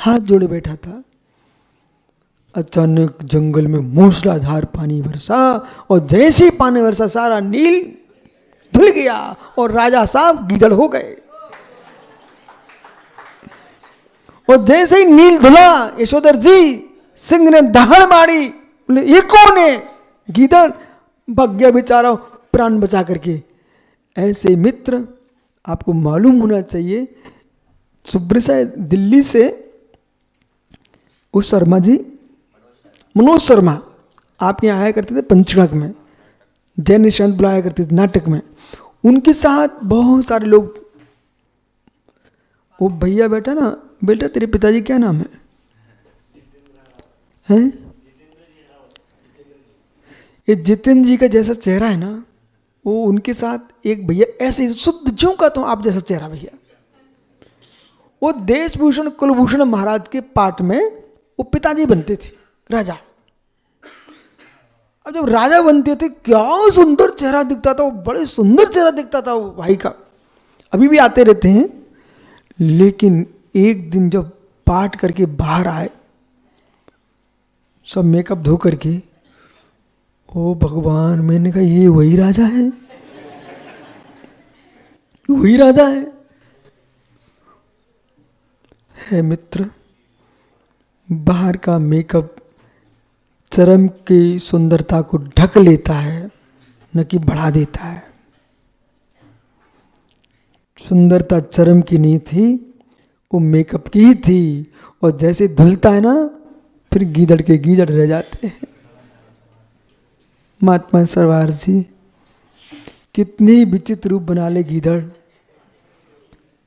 हाथ जोड़े बैठा था। अचानक जंगल में मूसलाधार पानी बरसा और जैसे ही पानी बरसा सारा नील धुल गया और राजा साहब गीदड़ हो गए। और जैसे ही नील धुला यशोधर जी सिंह ने दहाड़ मारी, बोले ये कौन है? गीदड़ भाग गया बेचारा प्राण बचा करके। ऐसे मित्र आपको मालूम होना चाहिए। सुब्रसा दिल्ली से उस शर्मा जी, मनोज शर्मा, आप यहाँ आया करते थे पंचगढ़ में, जैन निशांत बुलाया करते थे नाटक में। उनके साथ बहुत सारे लोग। वो भैया बेटा ना, बेटा तेरे पिताजी क्या नाम है? हैं? ये जितेंद्र जी का जैसा चेहरा है ना, वो उनके साथ एक भैया ऐसे शुद्ध ज्यों का तो आप जैसा चेहरा भैया। वो देशभूषण कुलभूषण महाराज के पाठ में वो पिताजी बनते थे राजा। अब जब राजा बनते थे क्या सुंदर चेहरा दिखता था, वो बड़े सुंदर चेहरा दिखता था वो भाई का। अभी भी आते रहते हैं। लेकिन एक दिन जब पाठ करके बाहर आए, सब मेकअप धो करके, ओ भगवान, मैंने कहा ये वही राजा है, वही राजा है मित्र। बाहर का मेकअप चरम की सुंदरता को ढक लेता है, न कि बढ़ा देता है। सुंदरता चरम की नहीं थी, वो मेकअप की ही थी। और जैसे धुलता है ना, फिर गीदड़ के गीदड़ रह जाते हैं। महात्मा सरवार जी कितनी विचित्र रूप बना ले गीदड़,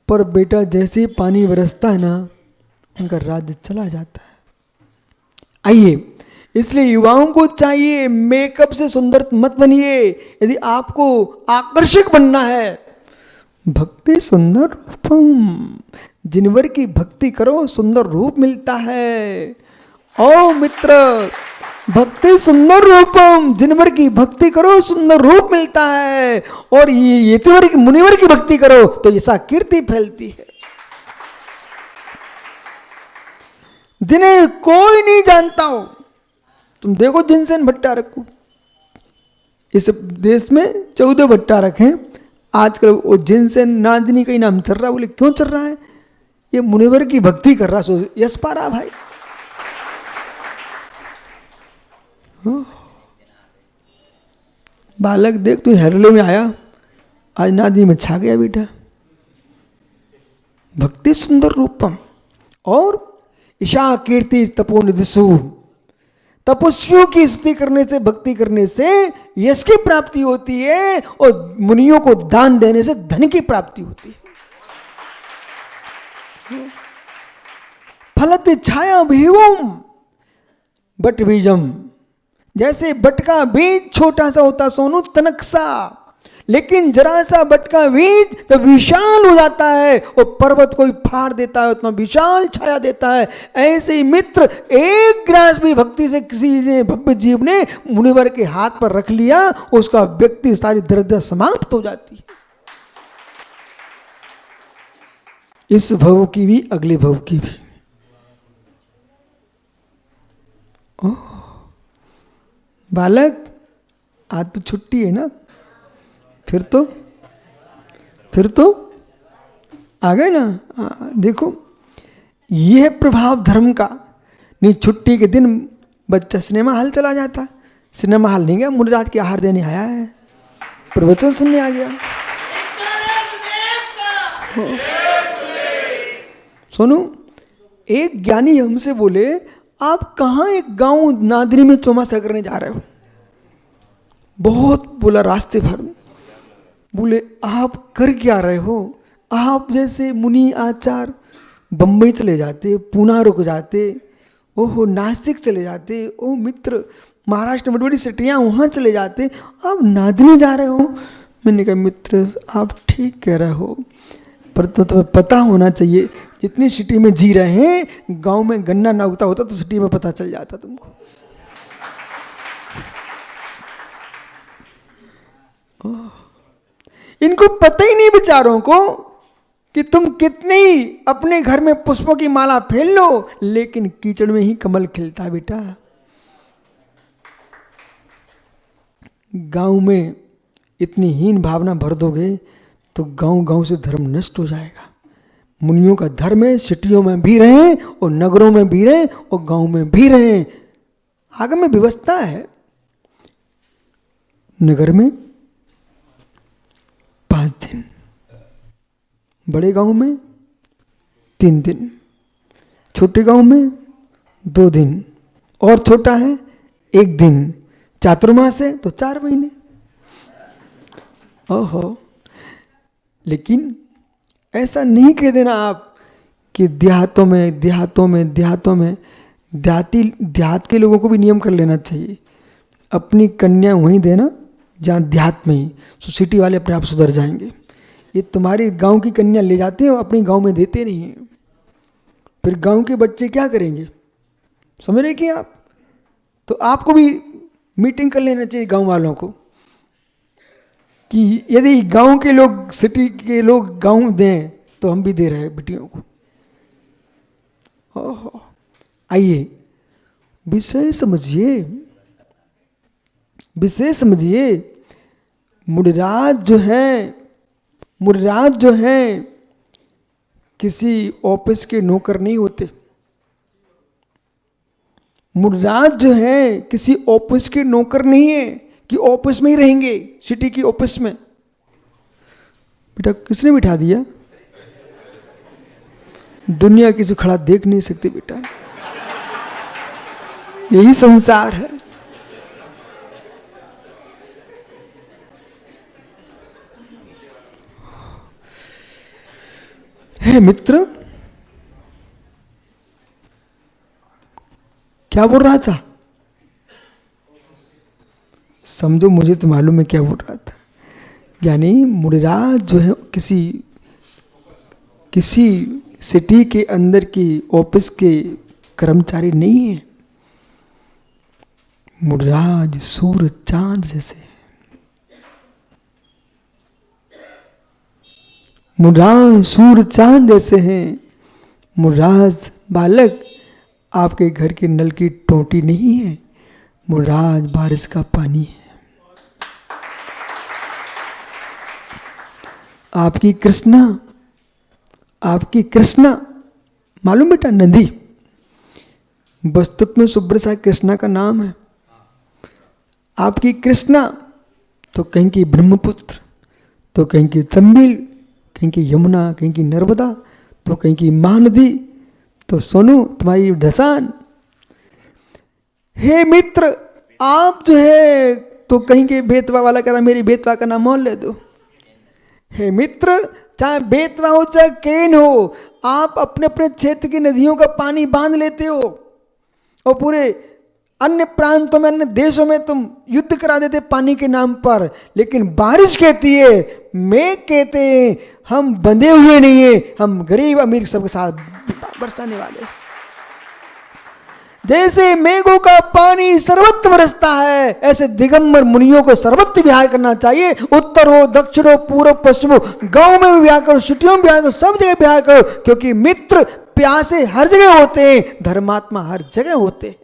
पर बेटा जैसे ही पानी बरसता है ना, उनका राज्य चला जाता है। आइए, इसलिए युवाओं को चाहिए मेकअप से सुंदर मत बनिए। यदि आपको आकर्षक बनना है, भक्ति सुंदर रूपम, जिनवर की भक्ति करो सुंदर रूप मिलता है। ओ मित्र, भक्ति सुंदर रूपम, जिनवर की भक्ति करो सुंदर रूप मिलता है। और ये मुनिवर की भक्ति करो तो ऐसा कीर्ति फैलती है। जिन्हें कोई नहीं जानता हो, तुम देखो जिनसेन भट्टारक को, इस देश में 14 भट्टारक हैं। आजकल वो जिनसेन नांदिनी का ही नाम चल रहा है। बोले क्यों चल रहा है? ये मुनिवर की भक्ति कर रहा, सो यश पा रहा भाई। बालक देख, तू हेरले में आया, आज नादी में छा गया बेटा। भक्ति सुंदर रूपम। और ईशा कीर्ति तपोनिधिषु, तपस्वियों की स्तुति करने से, भक्ति करने से यश की प्राप्ति होती है। और मुनियों को दान देने से धन की प्राप्ति होती है। फलत छाया भीवम बट बीजम, जैसे बट का बीज छोटा सा होता सोनू, तनक सा, लेकिन जरा सा बट का बीज तो विशाल हो जाता है और पर्वत को फाड़ देता है, उतना विशाल छाया देता है। ऐसे ही मित्र, एक ग्रास भी भक्ति से किसी ने, भव्य जीव ने मुनिवर के हाथ पर रख लिया, उसका व्यक्ति सारी दरिद्रता समाप्त हो जाती है। इस भव की भी, अगले भव की भी। बालक, आज तो छुट्टी है ना, फिर तो आ गए ना। देखो, ये है प्रभाव धर्म का। नहीं, छुट्टी के दिन बच्चा सिनेमा हॉल चला जाता। सिनेमा हॉल नहीं गया, मुनिराज के आहार देने आया है, प्रवचन सुनने आ गया। सुनो, एक ज्ञानी हमसे बोले, आप कहाँ एक गांव नादरी में चौमासा करने जा रहे हो? बहुत बोला रास्ते भर। बोले आप कर क्या रहे हो? आप जैसे मुनि आचार बम्बई चले जाते, पूना रुक जाते, ओहो नासिक चले जाते, ओ मित्र महाराष्ट्र में बड़ी बड़ी सिटियाँ वहाँ चले जाते, आप नादरी जा रहे हो। मैंने कहा मित्र आप ठीक कह रहे हो, पर तो तुम्हें पता होना चाहिए, जितनी सिटी में जी रहे हैं, गांव में गन्ना ना उगता होता तो सिटी में पता चल जाता तुमको। इनको पता ही नहीं बेचारों को कि तुम कितनी अपने घर में पुष्पों की माला फैल लो, लेकिन कीचड़ में ही कमल खिलता है बेटा। गांव में इतनी हीन भावना भर दोगे तो गांव गांव से धर्म नष्ट हो जाएगा। मुनियों का धर्म है सिटियों में भी रहे और नगरों में भी रहे और गांव में भी रहे। आगे में व्यवस्था है। नगर में 5 दिन, बड़े गांव में 3 दिन, छोटे गांव में 2 दिन, और छोटा है 1 दिन, चातुर्मास है तो 4 महीने। ओहो, लेकिन ऐसा नहीं कह देना आप कि देहातों में देहात के लोगों को भी नियम कर लेना चाहिए। अपनी कन्या वहीं देना जहाँ देहात में ही, तो सिटी वाले अपने आप सुधर जाएंगे। ये तुम्हारी गांव की कन्या ले जाते हैं और अपने गांव में देते नहीं हैं, फिर गांव के बच्चे क्या करेंगे? समझ रहे कि आप? तो आपको भी मीटिंग कर लेना चाहिए गांव वालों को कि यदि गांव के लोग सिटी के लोग गांव दें तो हम भी दे रहे हैं बेटियों को। ओहो, आइए विषय समझिए, विषय समझिए। मुनिराज जो है किसी ऑफिस के नौकर नहीं होते। मुनिराज जो है किसी ऑफिस के नौकर नहीं है कि ऑफिस में ही रहेंगे, सिटी की ऑफिस में। बेटा किसने बिठा दिया? दुनिया किसी खड़ा देख नहीं सकती बेटा, यही संसार है मित्र। क्या बोल रहा था? समझो, मुझे तो मालूम है क्या बोल रहा था। यानी मुनिराज जो है किसी सिटी के अंदर की ऑफिस के कर्मचारी नहीं है। मुनिराज सूर्य चांद जैसे हैं। मुनिराज सूर्य चांद जैसे हैं। मुनिराज बालक आपके घर के नल की टोंटी नहीं है, मुनिराज बारिश का पानी है। आपकी कृष्णा मालूम बेटा? नदी वस्तुत में सुब्रसा कृष्णा का नाम है। आपकी कृष्णा तो कहीं की ब्रह्मपुत्र, तो कहीं की चंबील, कहीं की यमुना, कहीं की नर्मदा, तो कहीं की महानदी, तो सोनू तुम्हारी ढसान। हे मित्र, आप जो है तो कहीं के बेतवा वाला कह रहा मेरी बेतवा का नाम मोल ले दो। हे मित्र, चाहे बेतवा हो चाहे केन हो, आप अपने अपने क्षेत्र की नदियों का पानी बांध लेते हो और पूरे अन्य प्रांतों में, अन्य देशों में तुम युद्ध करा देते पानी के नाम पर। लेकिन बारिश कहती है, मेघ कहते हैं, हम बंधे हुए नहीं है, हम गरीब अमीर सबके साथ बरसाने वाले। जैसे मेघों का पानी सर्वत्र बरसता है, ऐसे दिगंबर मुनियों को सर्वत्र विहार करना चाहिए। उत्तर हो, दक्षिण हो, पूर्व पश्चिम हो, गांव में भी विहार करो, सिटियों में विहार करो, सब जगह विहार करो, क्योंकि मित्र प्यासे हर जगह होते हैं, धर्मात्मा हर जगह होते हैं।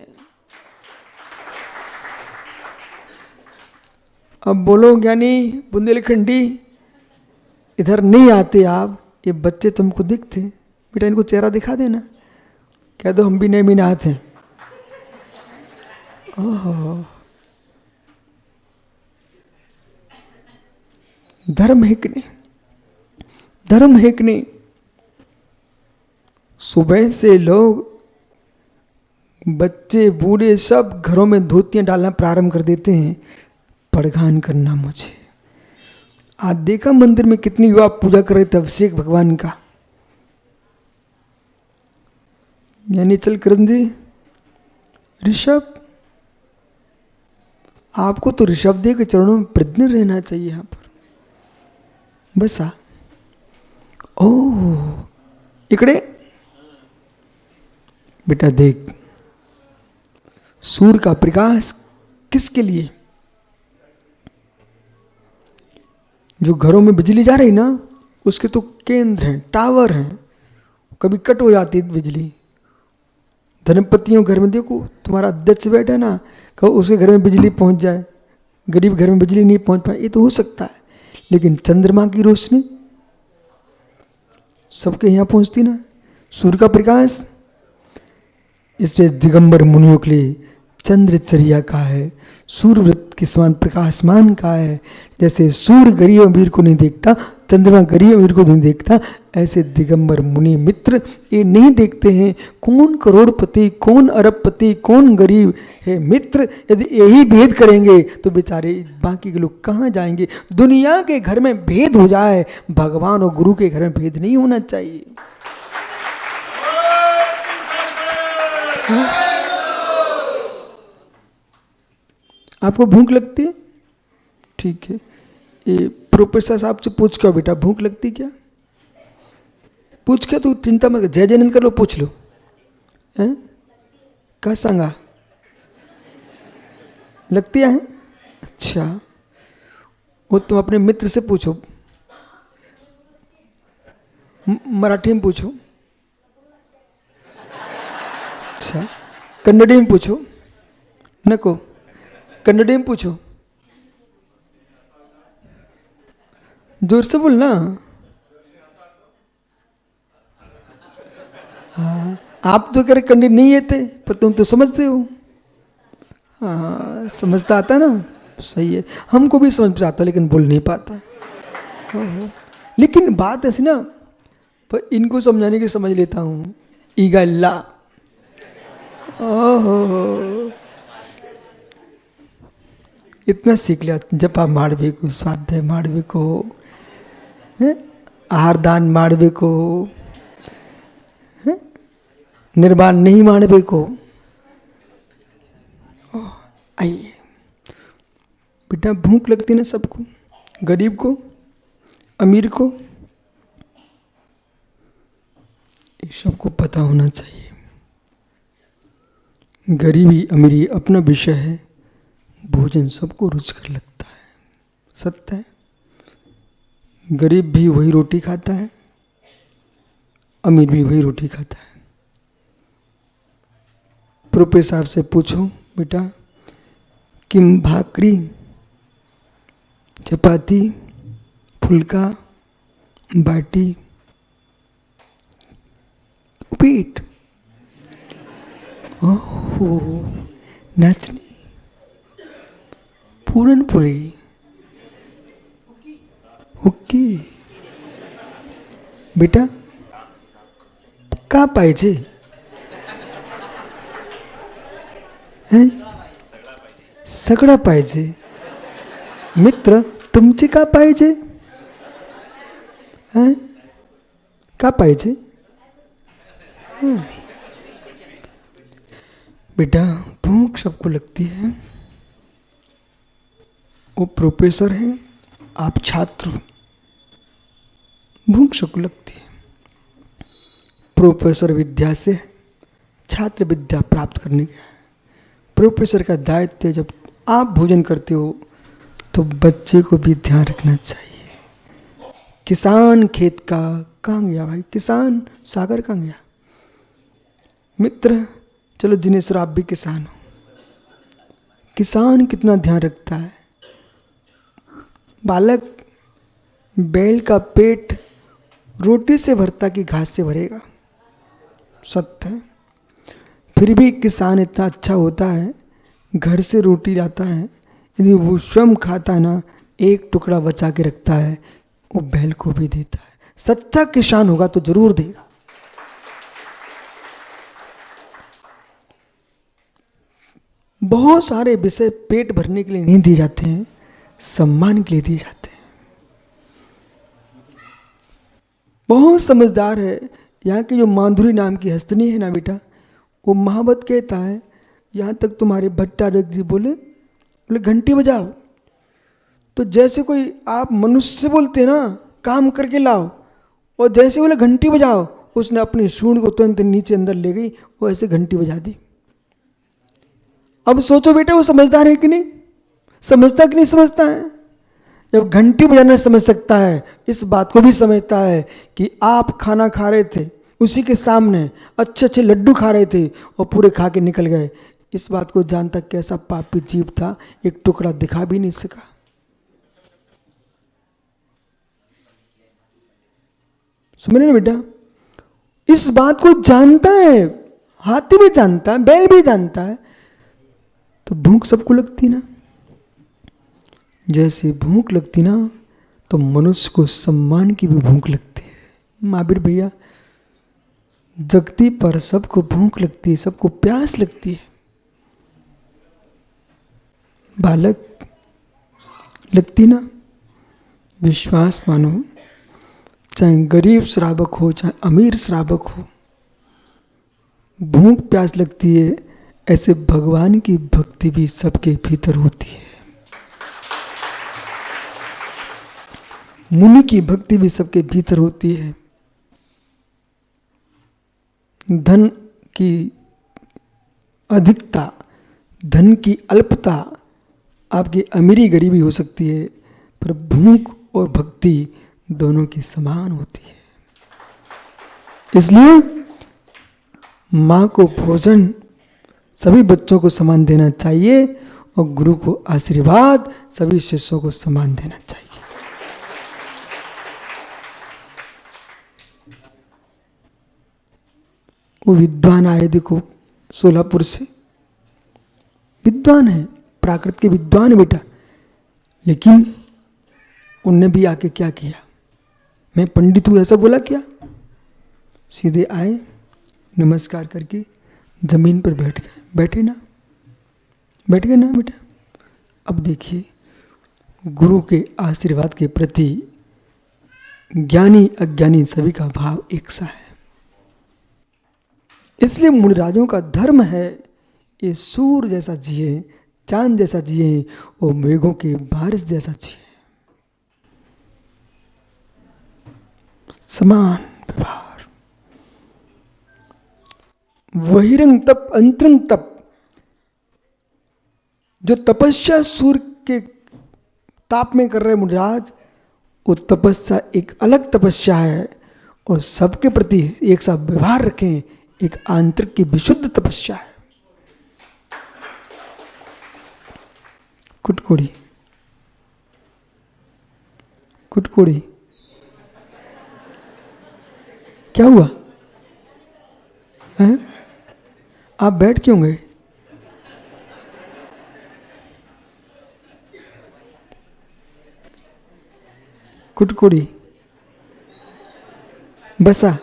अब बोलो ज्ञानी बुंदेलखंडी, इधर नहीं आते आप? ये बच्चे तुमको दिखते? बेटा इनको चेहरा दिखा देना, कह दो हम भी नहीं मिनात हैं। ओहो, धर्म है कि नहीं? धर्म है कि नहीं? सुबह से लोग, बच्चे बूढ़े सब घरों में धोतियां डालना प्रारंभ कर देते हैं, पड़गान करना मुझे। आज देखा मंदिर में कितनी युवा पूजा कर रहे थे अभिषेक भगवान का। यानी चल करण जी, ऋषभ, आपको तो ऋषभ देव के चरणों में प्रज्ञ रहना चाहिए यहां पर। बस ओह, इकड़े बेटा देख, सूर्य का प्रकाश किसके लिए? जो घरों में बिजली जा रही ना, उसके तो केंद्र हैं, टावर हैं, कभी कट हो जाती है बिजली। धनपतियों घर में देखो, तुम्हारा अध्यक्ष बैठा है ना, कहो उसके घर में बिजली पहुंच जाए, गरीब घर में बिजली नहीं पहुंच पाए, ये तो हो सकता है। लेकिन चंद्रमा की रोशनी सबके यहाँ पहुंचती ना, सूर्य का प्रकाश। इसलिए दिगंबर मुनियों के लिए चंद्रचर्या का है, सूर्य व्रत के समान प्रकाशमान का है। जैसे सूर्य गरीब अमीर को नहीं देखता, चंद्रमा गरीब अमीर को नहीं देखता, ऐसे दिगंबर मुनि मित्र ये नहीं देखते हैं कौन करोड़पति, कौन अरबपति, कौन गरीब है मित्र। यदि यही भेद करेंगे तो बेचारे बाकी के लोग कहाँ जाएंगे। दुनिया के घर में भेद हो जाए, भगवान और गुरु के घर में भेद नहीं होना चाहिए। आपको भूख लगती है? ठीक है, ये प्रोफेसर साहब से पूछ के बेटा भूख लगती क्या? पूछ के, तू चिंता मत, जय जयनंद कर लो, पूछ लो। हैं क्या सांगा लगती है? अच्छा, वो तुम अपने मित्र से पूछो, मराठी में पूछो, अच्छा कन्नड़ी में पूछो, नको कन्नड़ी में पूछो, जोर से बोलना। हाँ, आप तो कह रहे कन्नड़ी नहीं आते, पर तुम तो समझते हो। हाँ, समझता आता ना, सही है। हमको भी समझ आता लेकिन बोल नहीं पाता। लेकिन बात ऐसी ना, पर इनको समझाने की समझ लेता हूँ। ईगल्ला, ओहो, इतना सीख लिया। जपा ಮಾಡಬೇಕು, स्वाध्याय ಮಾಡಬೇಕು, आहार दान ಮಾಡಬೇಕು, निर्वाण नहीं ಮಾಡಬೇಕು। आइए बेटा, भूख लगती ना सबको, गरीब को, अमीर को, ये सबको पता होना चाहिए। गरीबी अमीरी अपना विषय है, भोजन सबको रुचकर लगता है, सत्य है। गरीब भी वही रोटी खाता है, अमीर भी वही रोटी खाता है। प्रोफेसर साहब से पूछो बेटा, किम भाकरी, चपाती, फुल्का, बाटी, उपीट, ओहो, नाचनी, पूरनपुरी, ओके बेटा का पाहिजे? हैं? सगळं पाहिजे। मित्र तुमचे का पाहिजे? हैं? का पाहिजे? बेटा भूख सबको लगती है। वो प्रोफेसर हैं, आप छात्र हो, भूख सबको लगती है। प्रोफेसर विद्या से है, छात्र विद्या प्राप्त करने का है। प्रोफेसर का दायित्व है, जब आप भोजन करते हो तो बच्चे को भी ध्यान रखना चाहिए। किसान खेत का कहाँ गया भाई? किसान सागर कहाँ गया? मित्र चलो जिनेश्वर आप भी किसान हो, किसान कितना ध्यान रखता है। बालक बैल का पेट रोटी से भरता कि घास से भरेगा, सत्य है। फिर भी किसान इतना अच्छा होता है, घर से रोटी लाता है, यदि वो स्वयं खाता है ना, एक टुकड़ा बचा के रखता है, वो बैल को भी देता है। सच्चा किसान होगा तो जरूर देगा। बहुत सारे विषय पेट भरने के लिए नहीं दिए जाते हैं, सम्मान के लिए दिए जाते हैं। बहुत समझदार है। यहाँ की जो माधुरी नाम की हस्तनी है ना बेटा, वो महावत कहता है, यहाँ तक तुम्हारे भट्टारक जी बोले घंटी बजाओ, तो जैसे कोई आप मनुष्य से बोलते ना काम करके लाओ, और जैसे बोले घंटी बजाओ, उसने अपनी सूंड को तुरंत नीचे अंदर ले गई, वो ऐसे घंटी बजा दी। अब सोचो बेटा वो समझदार है कि नहीं? समझता कि नहीं समझता है? जब घंटी बजाना समझ सकता है, इस बात को भी समझता है कि आप खाना खा रहे थे, उसी के सामने अच्छे अच्छे लड्डू खा रहे थे और पूरे खा के निकल गए, इस बात को जानता कैसा पापी जीव था, एक टुकड़ा दिखा भी नहीं सका। समझ रहे बेटा, इस बात को जानता है, हाथी भी जानता है, बैल भी जानता है, तो भूख सबको लगती ना। जैसे भूख लगती ना, तो मनुष्य को सम्मान की भी भूख लगती है। महावीर भैया, जगती पर सबको भूख लगती है, सबको प्यास लगती है। बालक लगती ना, विश्वास मानो, चाहे गरीब श्रावक हो चाहे अमीर श्रावक हो, भूख प्यास लगती है। ऐसे भगवान की भक्ति भी सबके भीतर होती है, मुनि की भक्ति भी सबके भीतर होती है। धन की अधिकता, धन की अल्पता, आपकी अमीरी गरीबी हो सकती है, पर भूख और भक्ति दोनों की समान होती है। इसलिए माँ को भोजन सभी बच्चों को समान देना चाहिए और गुरु को आशीर्वाद सभी शिष्यों को समान देना चाहिए। वो विद्वान आए, देखो सोलापुर से, विद्वान है, प्राकृत के विद्वान है बेटा, लेकिन उनने भी आके क्या किया, मैं पंडित हूं ऐसा बोला क्या? सीधे आए, नमस्कार करके जमीन पर बैठ गए। बैठ गए ना बेटा। अब देखिए, गुरु के आशीर्वाद के प्रति ज्ञानी अज्ञानी सभी का भाव एक सा है। इसलिए मुनिराजों का धर्म है, ये सूर्य जैसा जिए, चांद जैसा जिए और मेघों की बारिश जैसा जिए, समान व्यवहार। बहिरंग तप अंतरंग तप, जो तपस्या सूर्य के ताप में कर रहे मुनिराज, वो तपस्या एक अलग तपस्या है और सबके प्रति एक सा व्यवहार रखें, एक आंतरिक की विशुद्ध तपस्या है। कुटकुड़ी कुटकुड़ी क्या हुआ है? आप बैठ क्यों गए? कुटकुड़ी बसा